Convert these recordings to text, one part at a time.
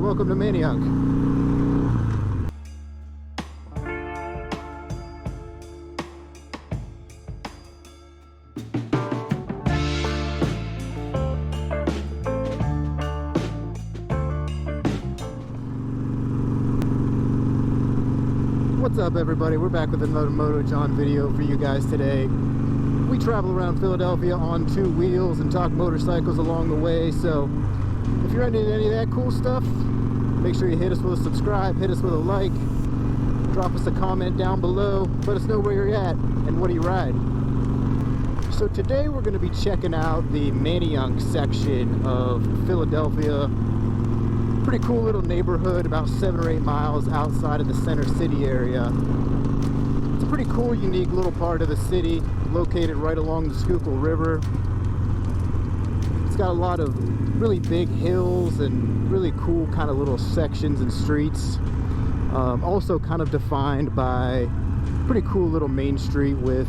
welcome to Manayunk. What's up, everybody? We're back with another Moto John video for you guys today. We travel around Philadelphia on two wheels and talk motorcycles along the way, so if you're into any of that cool stuff, make sure you hit us with a subscribe, hit us with a like, drop us a comment down below, let us know where you're at and what do you ride. So today we're going to be checking out the Manayunk section of Philadelphia. Pretty cool little neighborhood, about 7 or 8 miles outside of the center city area. It's a pretty cool, unique little part of the city, located right along the Schuylkill River. It's got a lot of really big hills and really cool kind of little sections and streets. Also kind of defined by pretty cool little main street with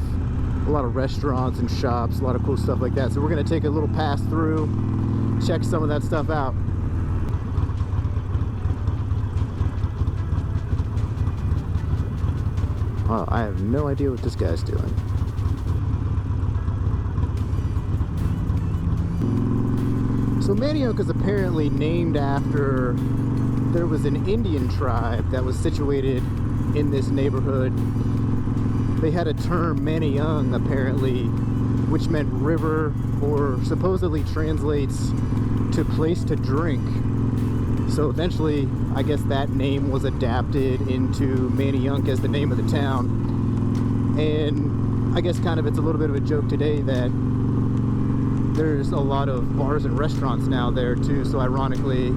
a lot of restaurants and shops, a lot of cool stuff like that. So we're going to take a little pass through, check some of that stuff out. Oh, I have no idea what this guy's doing. So Manayunk is apparently named after, there was an Indian tribe that was situated in this neighborhood. They had a term, Manayung, apparently, which meant river, or supposedly translates to place to drink. So eventually, I guess that name was adapted into Manayunk as the name of the town. And I guess kind of it's a little bit of a joke today that there's a lot of bars and restaurants now there too. So ironically,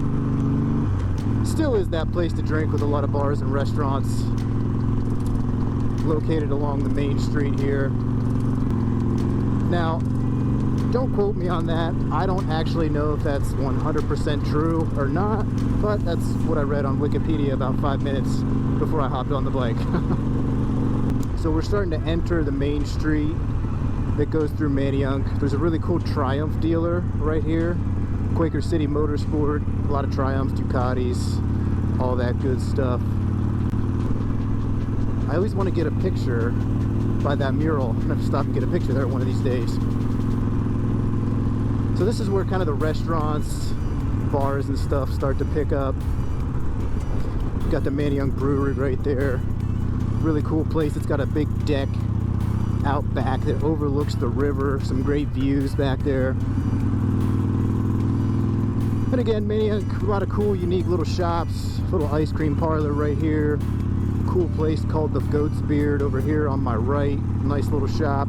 still is that place to drink with a lot of bars and restaurants located along the main street here. Now, don't quote me on that. I don't actually know if that's 100% true or not, but that's what I read on Wikipedia about 5 minutes before I hopped on the bike. So we're starting to enter the main street that goes through Manayunk. There's a really cool Triumph dealer right here. Quaker City Motorsport, a lot of Triumphs, Ducatis, all that good stuff. I always want to get a picture by that mural. I'm going to have to stop and get a picture there one of these days. So this is where kind of the restaurants, bars and stuff start to pick up. Got the Manayunk Brewery right there. Really cool place. It's got a big deck out back that overlooks the river. Some great views back there. And again, Manayunk, a lot of cool, unique little shops. Little ice cream parlor right here. Cool place called the Goat's Beard over here on my right. Nice little shop.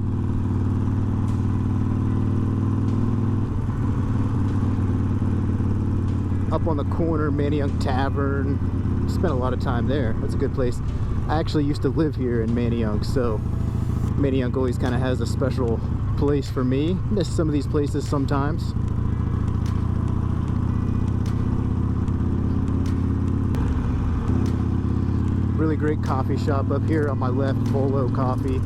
Up on the corner, Manayunk Tavern. Spent a lot of time there. That's a good place. I actually used to live here in Manayunk, so Manayunk always kind of has a special place for me. Miss some of these places sometimes. Really great coffee shop up here on my left, Volo Coffee.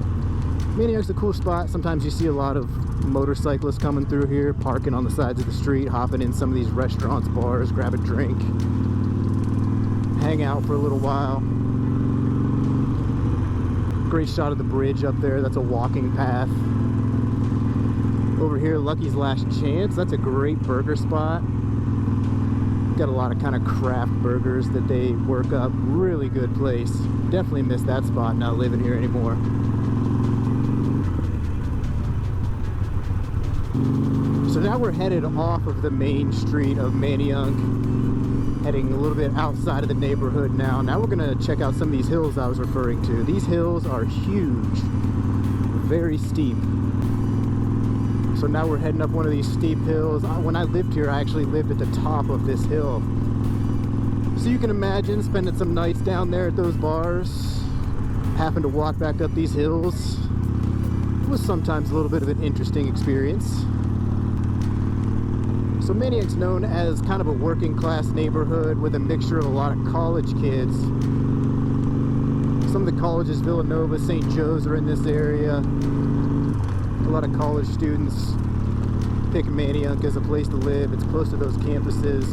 Manayunk's a cool spot. Sometimes you see a lot of motorcyclists coming through here, parking on the sides of the street, hopping in some of these restaurants, bars, grab a drink, hang out for a little while. Great shot of the bridge up there. That's a walking path. Over here, Lucky's Last Chance. That's a great burger spot. Got a lot of kind of craft burgers that they work up. Really good place. Definitely miss that spot not living here anymore. So now we're headed off of the main street of Manayunk, heading a little bit outside of the neighborhood now. Now we're going to check out some of these hills I was referring to. These hills are huge, very steep. So now we're heading up one of these steep hills. When I lived here, I actually lived at the top of this hill. So you can imagine spending some nights down there at those bars, having to walk back up these hills. It was sometimes a little bit of an interesting experience. So Manayunk's known as kind of a working class neighborhood with a mixture of a lot of college kids. Some of the colleges, Villanova, St. Joe's, are in this area. A lot of college students pick Manayunk as a place to live. It's close to those campuses.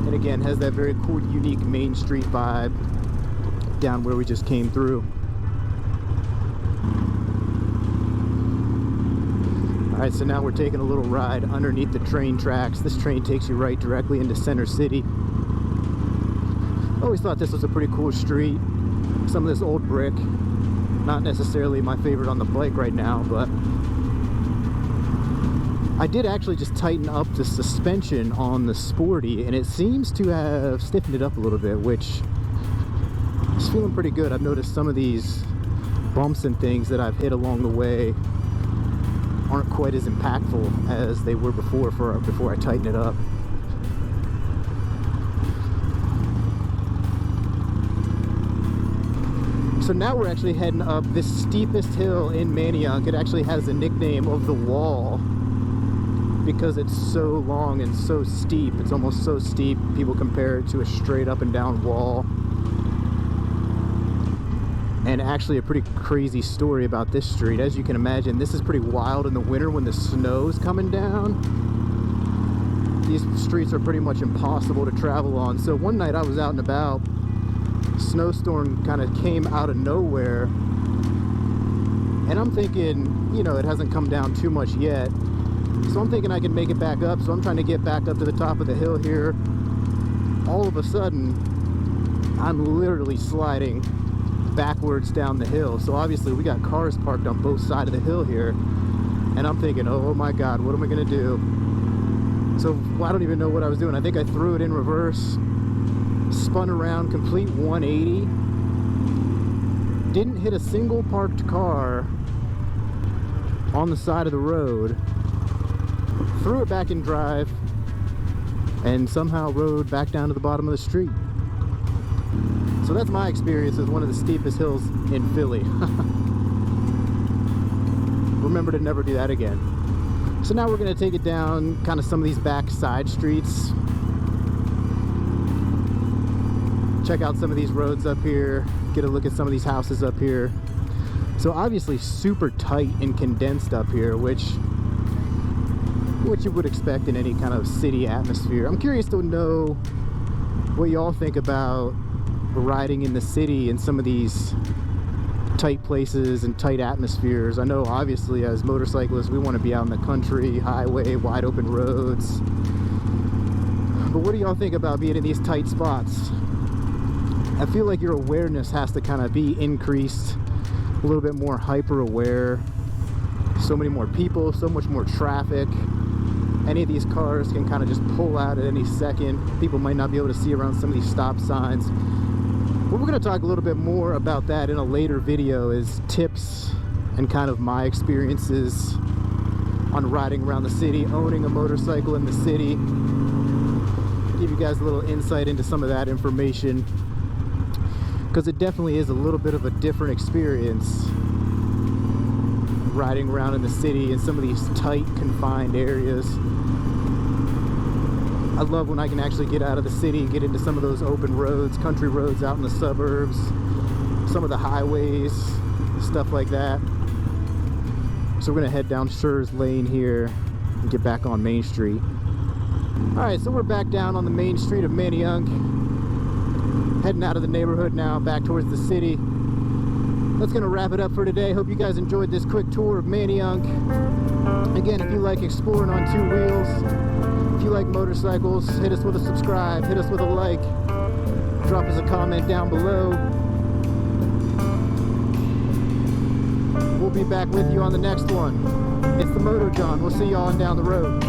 And again, has that very cool, unique Main Street vibe down where we just came through. Alright, so now we're taking a little ride underneath the train tracks. This train takes you right directly into Center City. Always thought this was a pretty cool street. Some of this old brick. Not necessarily my favorite on the bike right now, but I did actually just tighten up the suspension on the Sporty, and it seems to have stiffened it up a little bit, which is feeling pretty good. I've noticed some of these bumps and things that I've hit along the way aren't quite as impactful as they were before I tighten it up. So now we're actually heading up this steepest hill in Manayunk. It actually has the nickname of the Wall because it's so long and so steep. It's almost so steep, people compare it to a straight up and down wall. And actually a pretty crazy story about this street. As you can imagine, this is pretty wild in the winter when the snow's coming down. These streets are pretty much impossible to travel on. So one night I was out and about, snowstorm kind of came out of nowhere, and I'm thinking, you know, it hasn't come down too much yet, so I'm thinking I can make it back up. So I'm trying to get back up to the top of the hill here. All of a sudden I'm literally sliding backwards down the hill. So obviously we got cars parked on both sides of the hill here, and I'm thinking, oh my god, what am I gonna do? So I don't even know what I was doing. I think I threw it in reverse, spun around, complete 180, didn't hit a single parked car on the side of the road, threw it back in drive, and somehow rode back down to the bottom of the street. So that's my experience as one of the steepest hills in Philly. Remember to never do that again. So now we're going to take it down kind of some of these back side streets. Check out some of these roads up here, get a look at some of these houses up here. So obviously super tight and condensed up here, which you would expect in any kind of city atmosphere. I'm curious to know what y'all think about riding in the city in some of these tight places and tight atmospheres. I know obviously as motorcyclists we want to be out in the country, highway, wide open roads. But what do y'all think about being in these tight spots? I feel like your awareness has to kind of be increased, a little bit more hyper aware. So many more people, so much more traffic. Any of these cars can kind of just pull out at any second. People might not be able to see around some of these stop signs. But we're going to talk a little bit more about that in a later video, as tips and kind of my experiences on riding around the city, owning a motorcycle in the city. Give you guys a little insight into some of that information, because it definitely is a little bit of a different experience riding around in the city in some of these tight, confined areas. I love when I can actually get out of the city and get into some of those open roads, country roads out in the suburbs, some of the highways, stuff like that. So we're gonna head down Schur's Lane here and get back on Main Street. Alright, so we're back down on the main street of Manayunk, heading out of the neighborhood now, back towards the city. That's gonna wrap it up for today. Hope you guys enjoyed this quick tour of Manayunk. Again, if you like exploring on two wheels, if you like motorcycles, hit us with a subscribe, hit us with a like, drop us a comment down below. We'll be back with you on the next one. It's the Moto John. We'll see you all down the road.